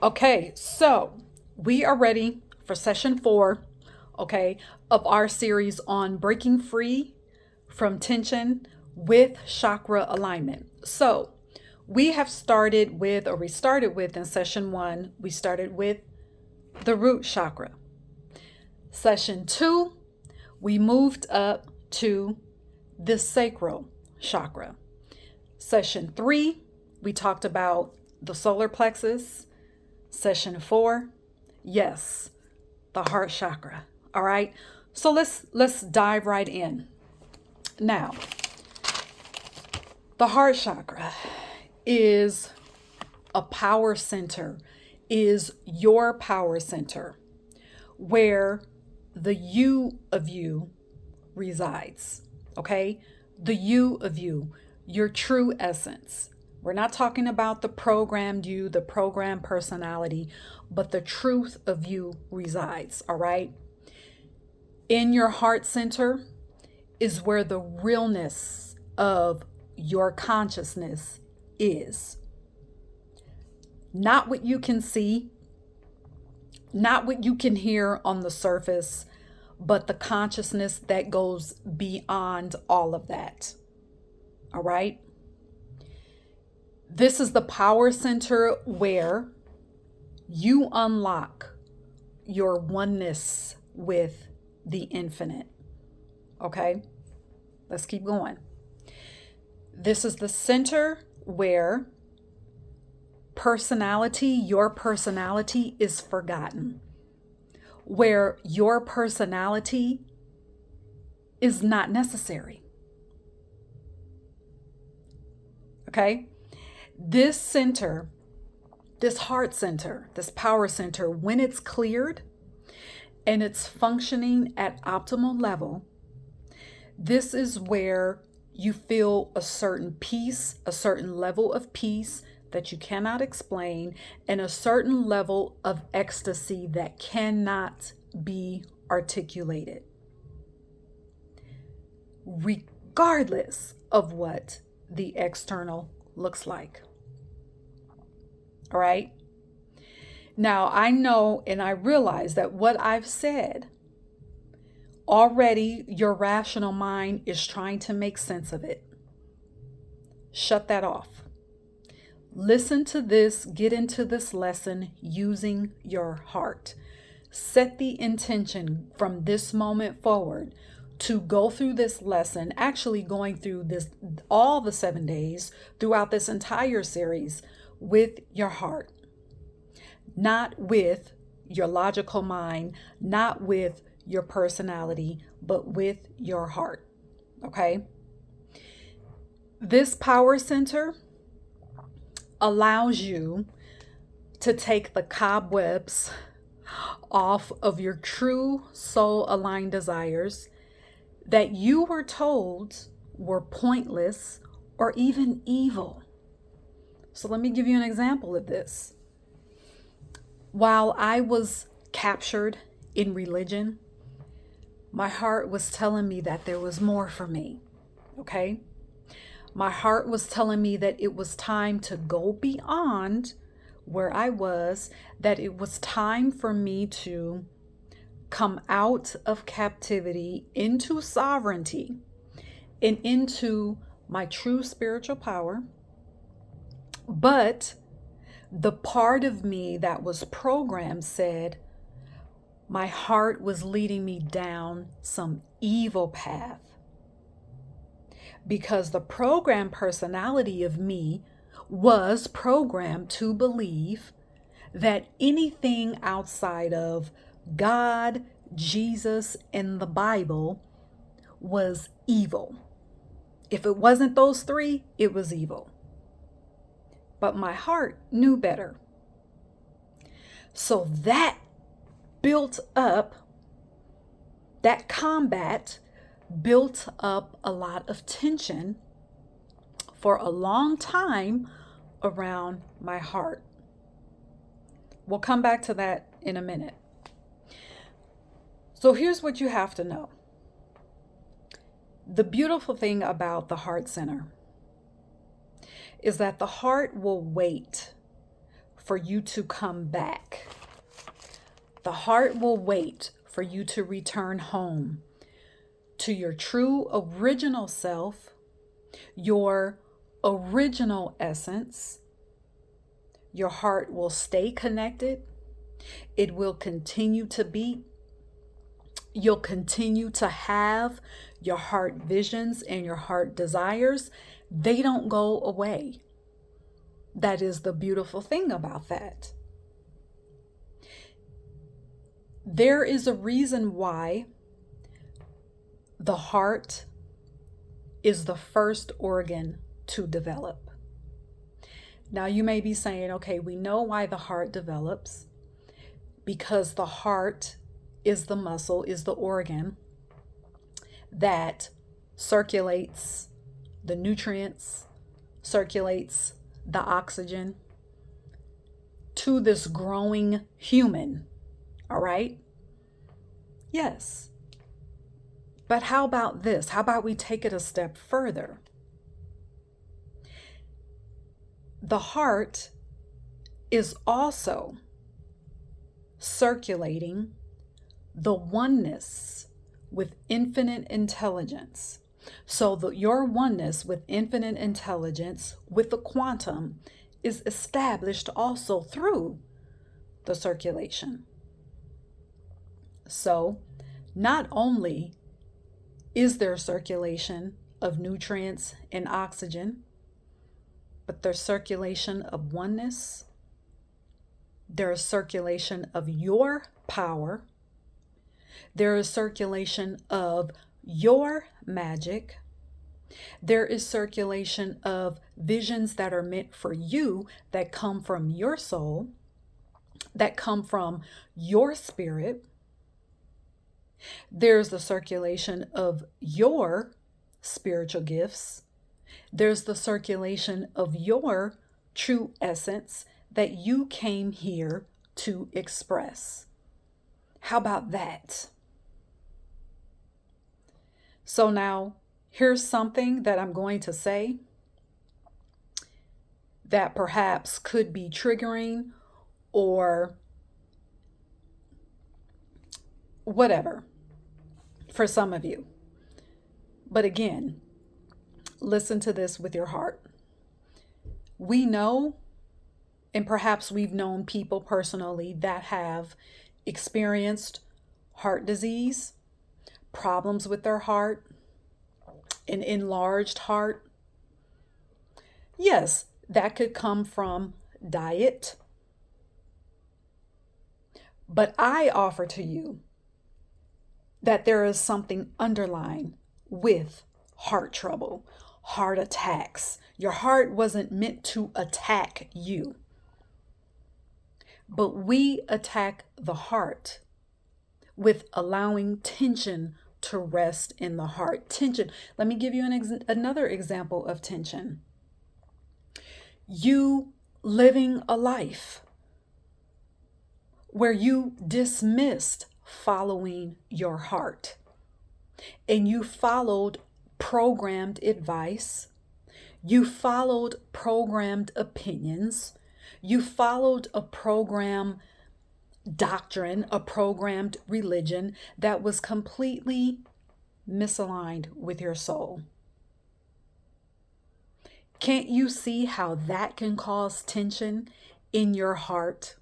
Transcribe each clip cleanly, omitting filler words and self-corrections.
Okay, so we are ready for session 4, okay, of our series on breaking free from tension with chakra alignment. So we have started with, or we started with in session 1, we started with the root chakra. Session 2, we moved up to the sacral chakra. Session 3, we talked about the solar plexus. Session 4, yes, the heart chakra. All right. So let's dive right in. Now, the heart chakra is a power center, is your power center where the you of you resides. Okay? The you of you, your true essence. We're not talking about the programmed you, the programmed personality, but the truth of you resides. All right? In your heart center is where the realness of your consciousness is. Not what you can see, not what you can hear on the surface, but the consciousness that goes beyond all of that. All right? This is the power center where you unlock your oneness with the infinite. Okay? Let's keep going. This is the center where your personality is forgotten, where your personality is not necessary. Okay? This center, this heart center, this power center, when it's cleared and it's functioning at optimal level, this is where you feel a certain peace, a certain level of peace that you cannot explain, and a certain level of ecstasy that cannot be articulated, regardless of what the external looks like. All right? Now, I know and I realize that what I've said, already your rational mind is trying to make sense of it. Shut that off. Listen to this, get into this lesson using your heart. Set the intention from this moment forward to go through this lesson, actually going through this all the 7 days throughout this entire series with your heart, not with your logical mind, not with your personality, but with your heart. Okay? This power center allows you to take the cobwebs off of your true soul aligned desires that you were told were pointless or even evil. So let me give you an example of this. While I was captured in religion, my heart was telling me that there was more for me. Okay? My heart was telling me that it was time to go beyond where I was, that it was time for me to come out of captivity into sovereignty and into my true spiritual power. But the part of me that was programmed said my heart was leading me down some evil path, because the programmed personality of me was programmed to believe that anything outside of God, Jesus, and the Bible was evil. If it wasn't those three, it was evil. But my heart knew better. So that built up, that combat built up a lot of tension for a long time around my heart. We'll come back to that in a minute. So here's what you have to know. The beautiful thing about the heart center is that the heart will wait for you to come back. The heart will wait for you to return home to your true original self, your original essence. Your heart will stay connected. It will continue to beat. You'll continue to have your heart visions and your heart desires. They don't go away. That is the beautiful thing about that. There is a reason why the heart is the first organ to develop. Now you may be saying, okay, we know why the heart develops, because the heart is the muscle, is the organ that circulates the nutrients, circulates the oxygen to this growing human. All right? Yes. But how about this? How about we take it a step further? The heart is also circulating the oneness with infinite intelligence. So your oneness with infinite intelligence, with the quantum, is established also through the circulation. So not only is there circulation of nutrients and oxygen, but there's circulation of oneness. There is circulation of your power. There is circulation of your magic. There is circulation of visions that are meant for you, that come from your soul, that come from your spirit. There's the circulation of your spiritual gifts. There's the circulation of your true essence that you came here to express. How about that? So now, here's something that I'm going to say that perhaps could be triggering or whatever for some of you. But again, listen to this with your heart. We know, and perhaps we've known people personally that have experienced heart disease, problems with their heart, an enlarged heart. Yes, that could come from diet. But I offer to you that there is something underlying with heart trouble, heart attacks. Your heart wasn't meant to attack you, but we attack the heart with allowing tension to rest in the heart. Tension. Let me give you another example of tension. You living a life where you dismissed following your heart, and you followed programmed advice, you followed programmed opinions, you followed a program doctrine, a programmed religion that was completely misaligned with your soul. Can't you see how that can cause tension in your heart?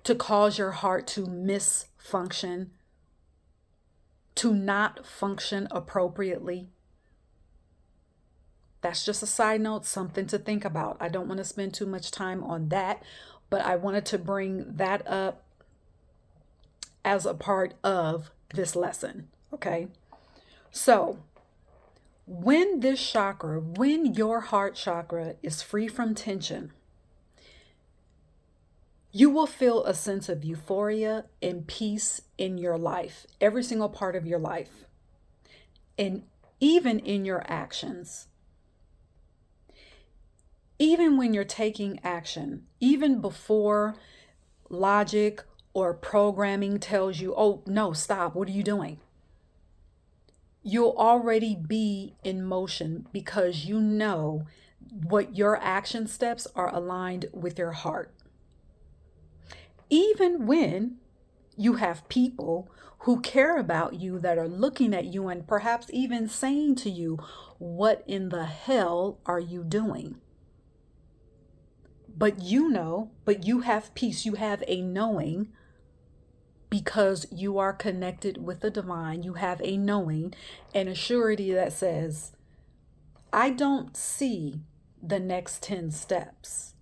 To cause your heart to misfunction, to not function appropriately. That's just a side note, something to think about. I don't want to spend too much time on that, but I wanted to bring that up as a part of this lesson, okay? So, when this chakra, when your heart chakra is free from tension, you will feel a sense of euphoria and peace in your life, every single part of your life, and even in your actions. Even when you're taking action, even before logic or programming tells you, oh, no, stop, what are you doing? You'll already be in motion because you know what your action steps are aligned with your heart. Even when you have people who care about you that are looking at you and perhaps even saying to you, what in the hell are you doing? But you know, but you have peace. You have a knowing because you are connected with the divine. You have a knowing and a surety that says, I don't see the next 10 steps,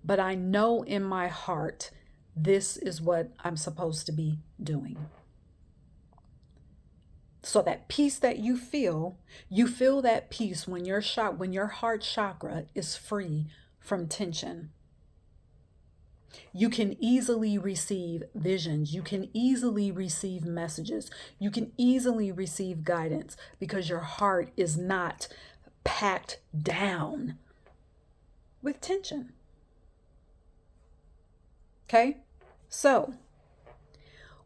but I know in my heart this is what I'm supposed to be doing. So that peace that you feel that peace when your heart chakra is free from tension. You can easily receive visions. You can easily receive messages. You can easily receive guidance because your heart is not packed down with tension. Okay? So,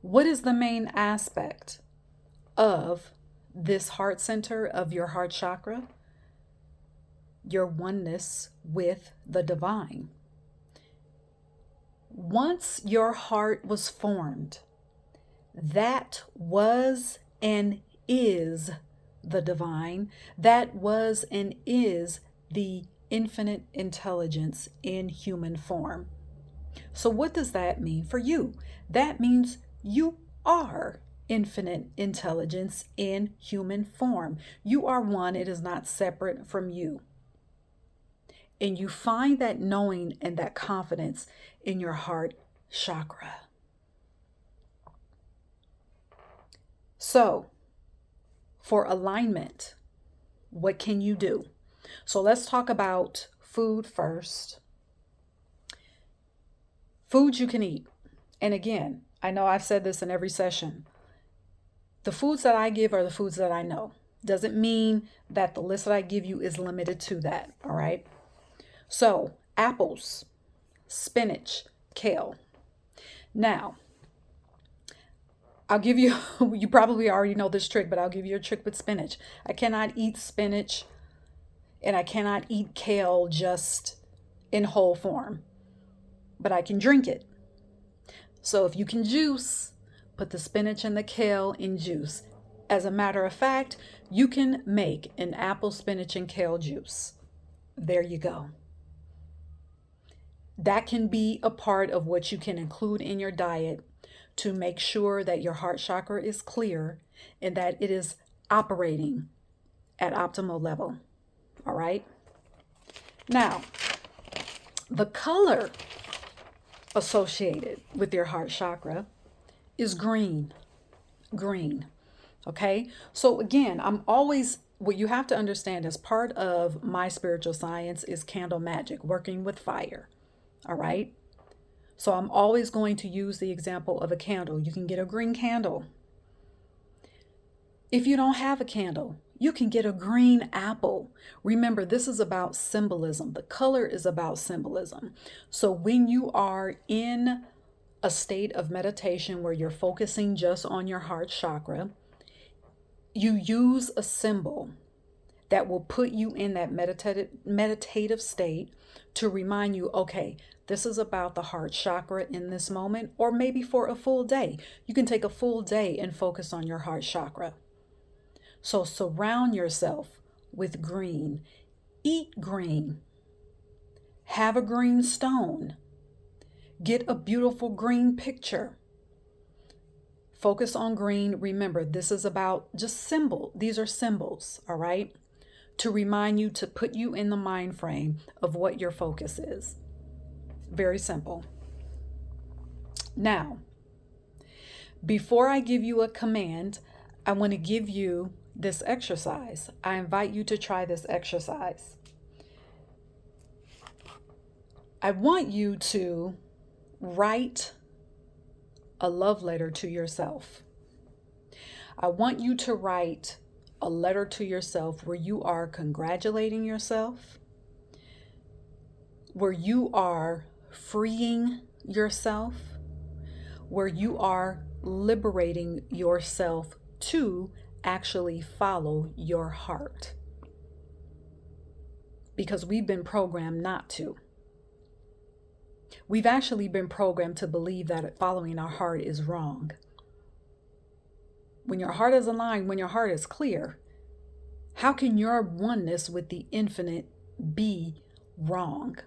what is the main aspect of this heart center of your heart chakra? Your oneness with the divine. Once your heart was formed, that was and is the divine. That was and is the infinite intelligence in human form. So what does that mean for you? That means you are infinite intelligence in human form. You are one. It is not separate from you. And you find that knowing and that confidence in your heart chakra. So, for alignment, what can you do? So let's talk about food first. Foods you can eat. And again, I know I've said this in every session. The foods that I give are the foods that I know. Doesn't mean that the list that I give you is limited to that, all right? So, apples, spinach, kale. Now, I'll give you, you probably already know this trick, but I'll give you a trick with spinach. I cannot eat spinach and I cannot eat kale just in whole form, but I can drink it. So if you can juice, put the spinach and the kale in juice. As a matter of fact, you can make an apple, spinach, and kale juice. There you go. That can be a part of what you can include in your diet to make sure that your heart chakra is clear and that it is operating at optimal level. All right. Now, the color associated with your heart chakra is green. Green. Okay. So again, what you have to understand as part of my spiritual science is candle magic, working with fire. All right. So I'm always going to use the example of a candle. You can get a green candle. If you don't have a candle, you can get a green apple. Remember, this is about symbolism. The color is about symbolism. So when you are in a state of meditation where you're focusing just on your heart chakra, you use a symbol that will put you in that meditative state to remind you, okay, this is about the heart chakra in this moment, or maybe for a full day. You can take a full day and focus on your heart chakra. So surround yourself with green. Eat green. Have a green stone. Get a beautiful green picture. Focus on green. Remember, this is about just symbol. These are symbols, all right? To remind you, to put you in the mind frame of what your focus is. Very simple. Now, before I give you a command, I want to give you this exercise. I invite you to try this exercise. I want you to write a love letter to yourself. I want you to write a letter to yourself where you are congratulating yourself, where you are freeing yourself, where you are liberating yourself to actually follow your heart. because we've been programmed not to. We've actually been programmed to believe that following our heart is wrong. When your heart is aligned, when your heart is clear, how can your oneness with the infinite be wrong?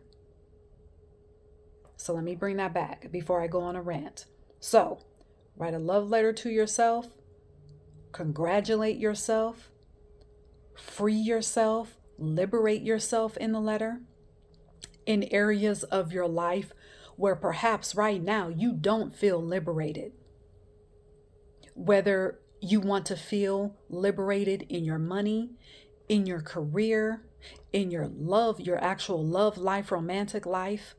So let me bring that back before I go on a rant. So, write a love letter to yourself, congratulate yourself, free yourself, liberate yourself in the letter in areas of your life where perhaps right now you don't feel liberated. Whether you want to feel liberated in your money, in your career, in your love, your actual love life, romantic life.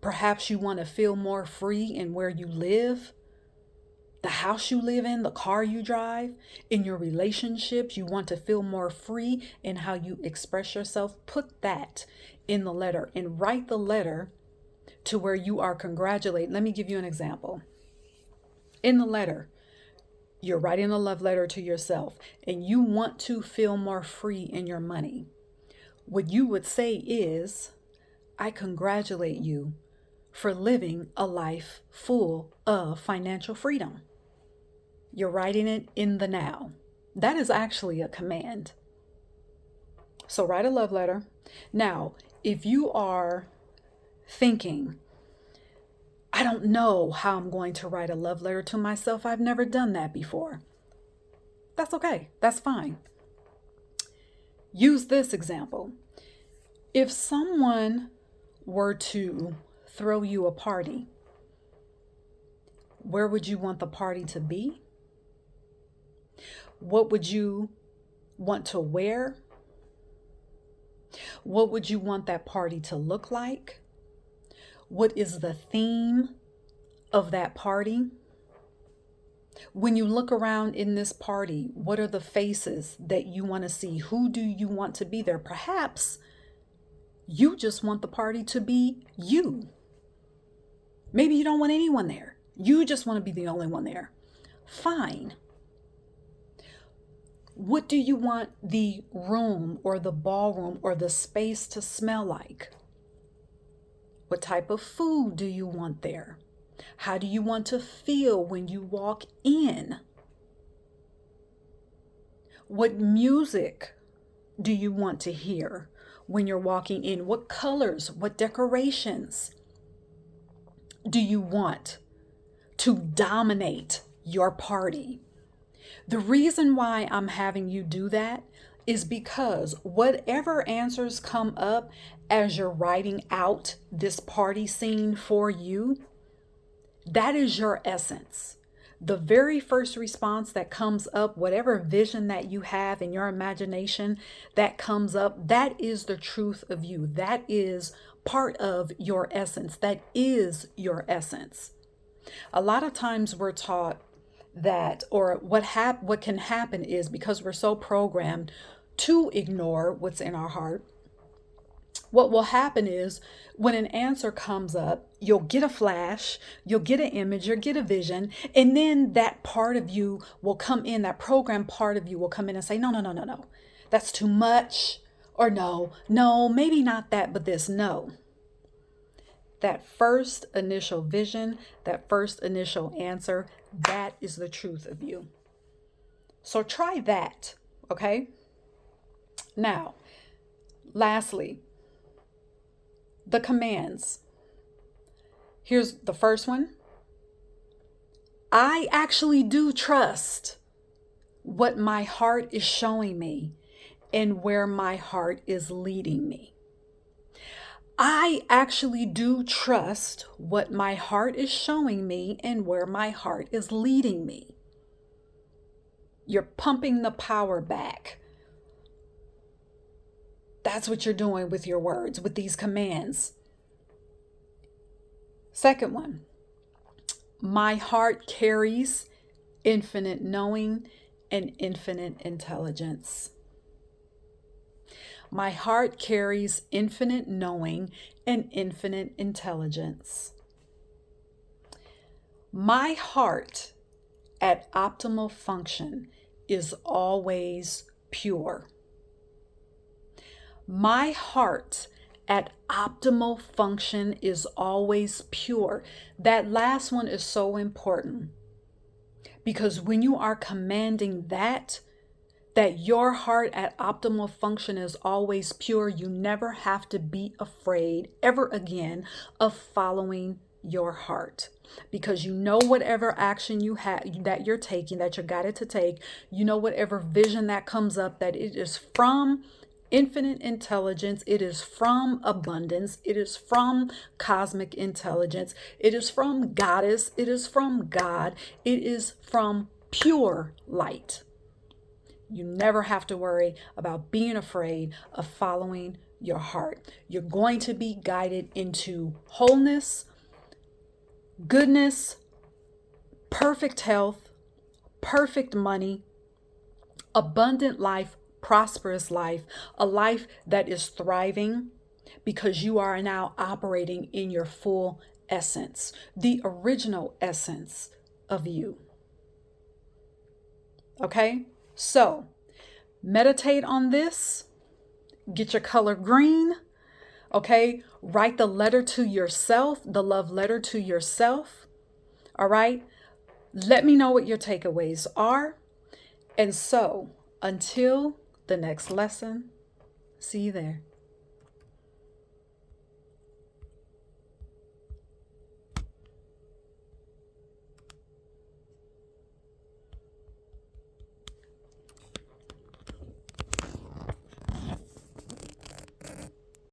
Perhaps you want to feel more free in where you live, the house you live in, the car you drive, in your relationships. You want to feel more free in how you express yourself. Put that in the letter and write the letter to where you are congratulating. Let me give you an example. In the letter, you're writing a love letter to yourself and you want to feel more free in your money. What you would say is, I congratulate you for living a life full of financial freedom. You're writing it in the now. That is actually a command. So write a love letter. Now, if you are thinking, I don't know how I'm going to write a love letter to myself, I've never done that before. That's okay. That's fine. Use this example. If someone were to throw you a party, where would you want the party to be? What would you want to wear? What would you want that party to look like? What is the theme of that party? When you look around in this party, what are the faces that you want to see? Who do you want to be there? Perhaps you just want the party to be you. Maybe you don't want anyone there. You just want to be the only one there. Fine. What do you want the room or the ballroom or the space to smell like? What type of food do you want there? How do you want to feel when you walk in? What music do you want to hear when you're walking in? What colors, what decorations do you want to dominate your party? The reason why I'm having you do that is because whatever answers come up as you're writing out this party scene for you, that is your essence. The very first response that comes up, whatever vision that you have in your imagination that comes up, that is the truth of you. That is part of your essence. That is your essence. A lot of times we're taught that, or what can happen is, because we're so programmed to ignore what's in our heart, what will happen is when an answer comes up, you'll get a flash, you'll get an image, you'll get a vision, and then that part of you will come in, that program part of you will come in and say, no, that's too much, or no, maybe not that, but this, no. That first initial vision, that first initial answer, that is the truth of you. So try that, okay? Now, lastly, the commands. Here's the first one. I actually do trust what my heart is showing me and where my heart is leading me. I actually do trust what my heart is showing me and where my heart is leading me. You're pumping the power back. That's what you're doing with your words, with these commands. Second one, my heart carries infinite knowing and infinite intelligence. My heart carries infinite knowing and infinite intelligence. My heart at optimal function is always pure. My heart at optimal function is always pure. That last one is so important, because when you are commanding that your heart at optimal function is always pure, you never have to be afraid ever again of following your heart, because you know whatever action you have that you're taking, that you're guided to take, you know whatever vision that comes up, that it is from infinite intelligence, it is from abundance, it is from cosmic intelligence, it is from goddess, it is from God, it is from pure light. You never have to worry about being afraid of following your heart. You're going to be guided into wholeness, goodness, perfect health, perfect money, abundant life, prosperous life, a life that is thriving, because you are now operating in your full essence, the original essence of you. Okay? So, meditate on this. Get your color green. Okay? Write the letter to yourself, the love letter to yourself. All right? Let me know what your takeaways are. And so, until the next lesson, see you there.